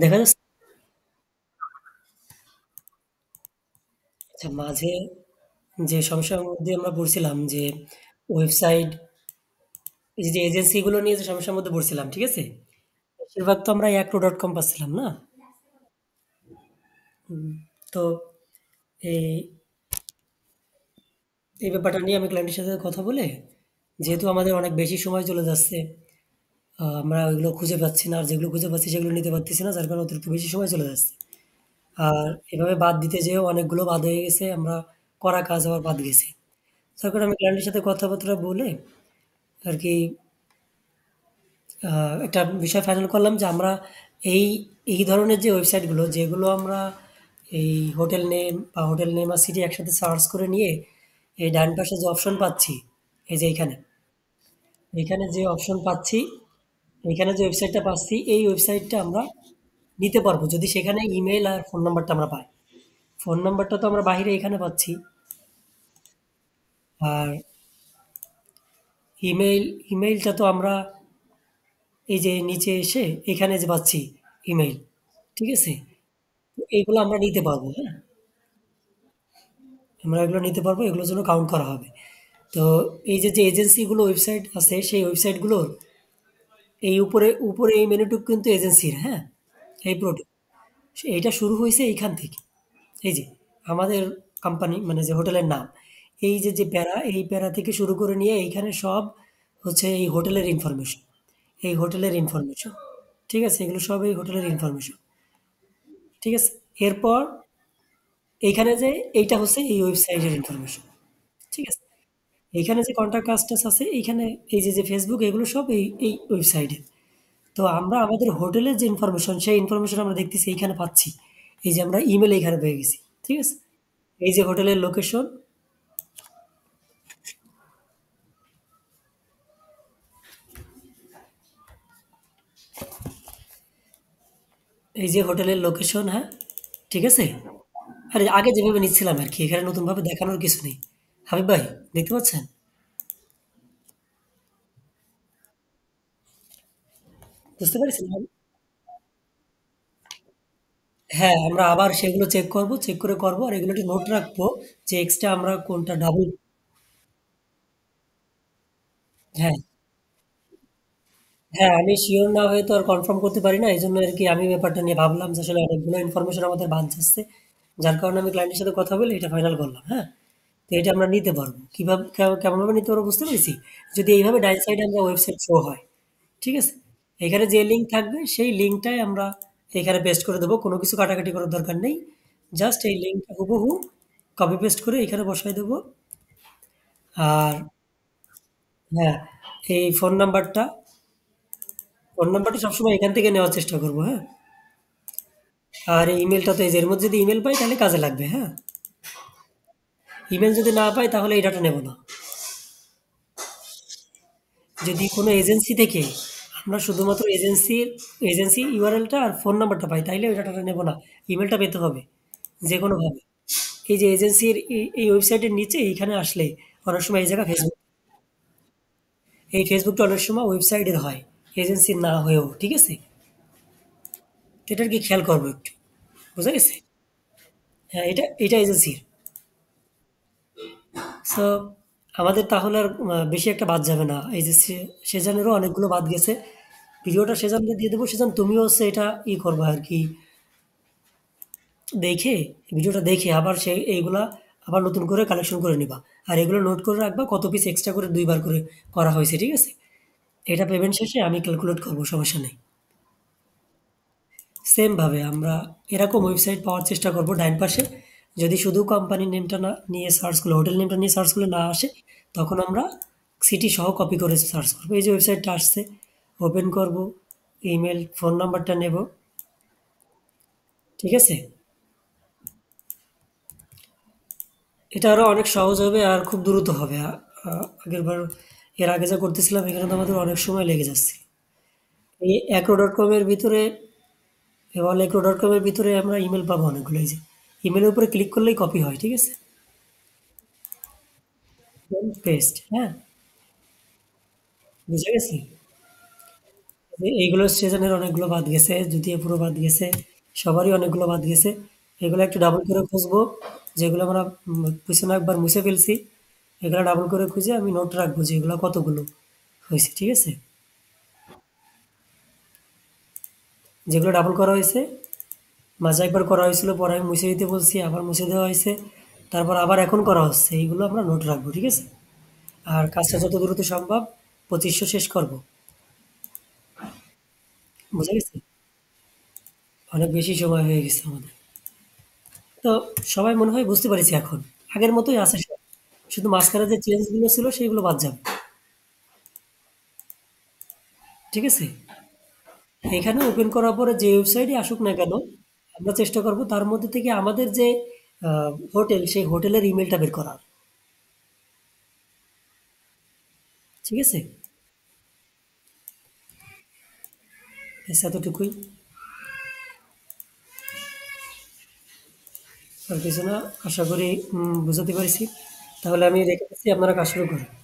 দেখা যাচ্ছে। আচ্ছা, মাঝে যে সমস্যার মধ্যে আমরা পড়ছিলাম যে ওয়েবসাইট, এই যে এজেন্সিগুলো নিয়ে যে সমস্যার মধ্যে পড়ছিলাম, ঠিক আছে? বেশিরভাগ তো আমরা acro.com পাচ্ছিলাম না? তো এই এই ব্যাপারটা নিয়ে আমি ক্লায়েন্টের সাথে কথা বলে, যেহেতু আমাদের অনেক বেশি সময় চলে যাচ্ছে, আমরা ওইগুলো খুঁজে পাচ্ছি না। আর যেগুলো খুঁজে পাচ্ছি সেগুলো নিতে পারতেছি না। যার কারণে অতিরিক্ত বেশি সময় চলে যাচ্ছে। আর এভাবে বাদ দিতে যেয়েও অনেকগুলো বাদ হয়ে গেছে। আমরা করা কাজ আবার বাদ গেছে। যার কারণে আমি ক্লায়েন্টের সাথে কথাবার্তা বলে আরকি একটা বিষয় ফাইনাল করলাম যে আমরা এই, এই ধরনের যে ওয়েবসাইটগুলো যেগুলো আমরা এই হোটেল নেম আর সিটি একসাথে সার্চ করে নিয়ে এই ডান পাশে যে অপশন পাচ্ছি, এই যে এইখানে যে অপশন পাচ্ছি, এইখানে যে ওয়েবসাইটটা পাচ্ছি, এই ওয়েবসাইটটা আমরা নিতে পারবো যদি সেখানে ইমেইল আর ফোন নাম্বারটা আমরা পাই। ফোন নাম্বারটা তো আমরা বাহিরে এখানে পাচ্ছি। আর ইমেইল, ইমেইলটা তো আমরা এই যে নিচে এসে এখানে যে পাচ্ছি ইমেইল। ঠিক আছে? তো এইগুলো আমরা নিতে পারবো, হ্যাঁ? আমরা এগুলো নিতে পারবো, এগুলোর জন্য কাউন্ট করা হবে। তো এই যে এজেন্সিগুলো ওয়েবসাইট আছে, সেই ওয়েবসাইটগুলোর এই উপরে এই মেনুটুকু কিন্তু এজেন্সির, হ্যাঁ? এই পুরোটুকু। এইটা শুরু হইছে এইখান থেকে। এই যে আমাদের কোম্পানি মানে যে হোটেলের নাম। এই যে প্যারা, এই প্যারা থেকে শুরু করে নিয়ে এইখানে সব হচ্ছে এই হোটেলের ইনফরমেশন। এই হোটেলের ইনফরমেশন। ঠিক আছে? এগুলো সব এই হোটেলের ইনফরমেশন। ঠিক আছে? এরপর এইখানে যে এইটা হচ্ছে এই ওয়েবসাইটের ইনফরমেশন। ঠিক আছে? এইখানে যে কন্টাক্ট আস-টাস আছে, এইখানে এই যে ফেসবুক এগুলো সব এই ওয়েবসাইটে। তো আমরা আমাদের হোটেলের যে ইনফরমেশন, সেই ইনফরমেশন আমরা দেখতেছি এইখানে পাচ্ছি। এই যে আমরা ইমেইল এইখানে পেয়ে গেছি। ঠিক আছে? এই যে হোটেলের লোকেশন, এই যে হোটেলের লোকেশন, হ্যাঁ? ঠিক আছে? আরে আগে যেভাবে নিচ্ছিলাম আরকি, এখানে নতুনভাবে দেখানোর কিছু নেই। হাবিব ভাই, দেখতে পাচ্ছেন? বুঝতে পেরেছেন? হ্যাঁ, আমরা আবার সেগুলো চেক করব। চেক করে করব। আর এগুলো একটা নোট রাখবো যে এক্সট্রা আমরা কোনটা ডাবল। হ্যাঁ, হ্যাঁ, আমি সিওর না হয়ে তো আর কনফার্ম করতে পারি না। এজন্য আরকি আমি ব্যাপারটা নিয়ে ভাবলাম যে আসলে অনেকগুলো ইনফরমেশন আমাদের বাদ যাচ্ছে। যার কারণে আমি ক্লায়েন্টের সাথে কথা বলে এটা ফাইনাল করলাম। হ্যাঁ? তো এটা আমরা নিতে পারবো। কিভাবে কেমনভাবে নিতে পারবো বুঝতে পেরেছি? যদি এইভাবে ডাইন সাইডে আমরা ওয়েবসাইট শো হয়। ঠিক আছে? এখানে যে লিঙ্ক থাকবে সেই লিঙ্কটাই আমরা এখানে পেস্ট করে দেবো। কোনো কিছু কাটাকাটি করার দরকার নেই। জাস্ট এই লিঙ্কটা হুবহু কপি পেস্ট করে এখানে বসায় দেবো। আর হ্যাঁ, এই ফোন নাম্বারটা সবসময় এখান থেকে নেওয়ার চেষ্টা করব, হ্যাঁ? আর এই ইমেইলটা তো এই যে এর মধ্যে যদি ইমেইল পাই তাহলে কাজে লাগবে, হ্যাঁ? ইমেইল যদি না পাই তাহলে এই ডাটা নেব না। যদি কোনো এজেন্সি থেকে আমরা শুধুমাত্র এজেন্সি ইউআরএলটা আর ফোন নাম্বারটা পাই তাইলে ওই ডাটাটা নেব না। ইমেইলটা পেতে হবে যেকোনোভাবে। এই যে এজেন্সির এই ওয়েবসাইটের নিচে এইখানে আসলে অনেক সময় এই জায়গা ফেসবুক, এই ফেসবুকটা অনেক সময় ওয়েবসাইটের হয়, এজেন্সির না হয়েও, ঠিক আছে? তো এটার কি খেয়াল করবো একটু। বুঝা গেছে? হ্যাঁ, এটা এজেন্সির। সো আমাদের তাহলে আর বেশি একটা বাদ যাবে না। এই যে সেজানেরও অনেকগুলো বাদ গেছে। ভিডিওটা সেজানকে দিয়ে দেবো। সেজান তুমিও হচ্ছে এটা করবা আরকি। দেখে, ভিডিওটা দেখে আবার এইগুলা আবার নতুন করে কালেকশন করে নিবা। আর এগুলো নোট করে রাখবা কত পিস এক্সট্রা করে ২ বার করে করা হয়েছে, ঠিক আছে? এটা পেমেন্ট শেষে আমি ক্যালকুলেট করব, সমস্যা নেই। সেম ভাবে আমরা এরকম ওয়েবসাইট পাওয়ার চেষ্টা করব ডাইন পাশে। যদি শুধু কোম্পানির নেমটা না নিয়ে সার্চ করলে, হোটেল নেমটা নিয়ে সার্চ করলে না আসে, তখন আমরা সিটি সহ কপি করে সার্চ করব। এই যে ওয়েবসাইটটা আসছে, ওপেন করব, ইমেল, ফোন নাম্বারটা নেব, ঠিক আছে? এটা আরো অনেক সহজ হবে আর খুব দ্রুত হবে। আগেরবার, এর আগে যা করতেছিলাম এখানে তো আমাদের অনেক সময় লেগে যাচ্ছে। এই acro.com এর ভিতরে, এবার acro.com এর ভিতরে আমরা ইমেল পাবো অনেকগুলো। এই যে ইমেলের উপরে ক্লিক করলেই কপি হয়, ঠিক আছে? পেস্ট, হ্যাঁ? বুঝা গেছে? এইগুলো সেজনের অনেকগুলো বাদ গেছে, যদিও পুরো বাদ গেছে, সবারই অনেকগুলো বাদ গেছে। এগুলো একটু ডাবল করে খুঁজবো, যেগুলো আমরা পিছনে একবার মুছে ফেলছি, এগুলো ডাবল করে খুঁজে আমি নোট রাখবো যে এগুলো কতগুলো হয়েছে, ঠিক আছে? যেগুলো ডাবল করা হয়েছে, মাঝে একবার করা হয়েছিল, পরে আমি মুছে দিতে বলছি, আবার মুছে দেওয়া হয়েছে, তারপর আবার এখন করা হচ্ছে, এইগুলো আমরা নোট রাখবো, ঠিক আছে? আর কাজটা যত দ্রুত সম্ভব 2500 শেষ করব। বুঝা গেছে? অনেক বেশি সময় হয়ে গেছে আমাদের। তো সবাই মনে হয় বুঝতে পারছি এখন। আগের মতোই আছে সব। শুধু মাঝখানে যে চেঞ্জ গুলো ছিল সেগুলো বাদ যাবে। ঠিক আছে? এখানে ওপেন করার পরে যে ওয়েবসাইটই আসুক না কেন, আমরা চেষ্টা করব তার মধ্যে থেকে আমাদের যে হোটেল, সেই হোটেলের ইমেলটা বের করার। ঠিক আছে? ব্যাস এতটুকুই। আর কিছু না। আশা করি বুঝাতে পারছি। তাহলে আমি রেখে দিচ্ছি, আপনারা কাজ শুরু করুন।